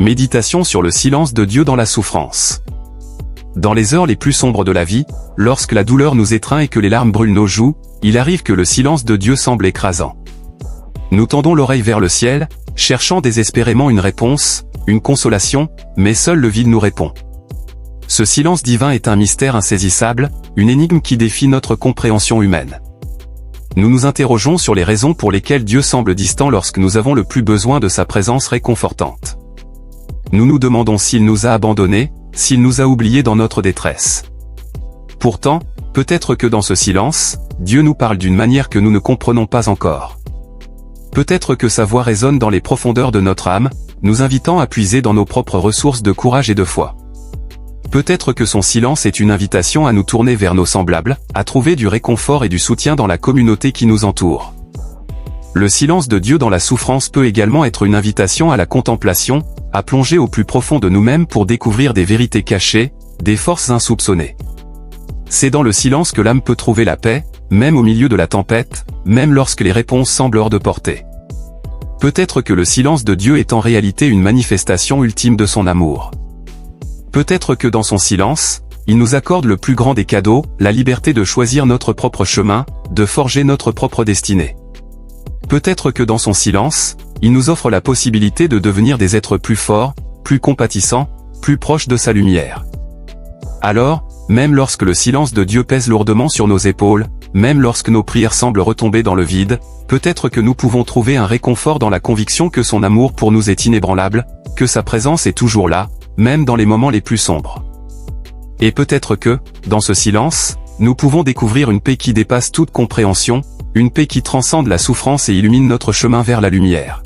Méditation sur le silence de Dieu dans la souffrance. Dans les heures les plus sombres de la vie, lorsque la douleur nous étreint et que les larmes brûlent nos joues, il arrive que le silence de Dieu semble écrasant. Nous tendons l'oreille vers le ciel, cherchant désespérément une réponse, une consolation, mais seul le vide nous répond. Ce silence divin est un mystère insaisissable, une énigme qui défie notre compréhension humaine. Nous nous interrogeons sur les raisons pour lesquelles Dieu semble distant lorsque nous avons le plus besoin de sa présence réconfortante. Nous nous demandons s'il nous a abandonnés, s'il nous a oubliés dans notre détresse. Pourtant, peut-être que dans ce silence, Dieu nous parle d'une manière que nous ne comprenons pas encore. Peut-être que sa voix résonne dans les profondeurs de notre âme, nous invitant à puiser dans nos propres ressources de courage et de foi. Peut-être que son silence est une invitation à nous tourner vers nos semblables, à trouver du réconfort et du soutien dans la communauté qui nous entoure. Le silence de Dieu dans la souffrance peut également être une invitation à la contemplation, à plonger au plus profond de nous-mêmes pour découvrir des vérités cachées, des forces insoupçonnées. C'est dans le silence que l'âme peut trouver la paix, même au milieu de la tempête, même lorsque les réponses semblent hors de portée. Peut-être que le silence de Dieu est en réalité une manifestation ultime de son amour. Peut-être que dans son silence, il nous accorde le plus grand des cadeaux, la liberté de choisir notre propre chemin, de forger notre propre destinée. Peut-être que dans son silence, il nous offre la possibilité de devenir des êtres plus forts, plus compatissants, plus proches de sa lumière. Alors, même lorsque le silence de Dieu pèse lourdement sur nos épaules, même lorsque nos prières semblent retomber dans le vide, peut-être que nous pouvons trouver un réconfort dans la conviction que son amour pour nous est inébranlable, que sa présence est toujours là, même dans les moments les plus sombres. Et peut-être que, dans ce silence, nous pouvons découvrir une paix qui dépasse toute compréhension, une paix qui transcende la souffrance et illumine notre chemin vers la lumière.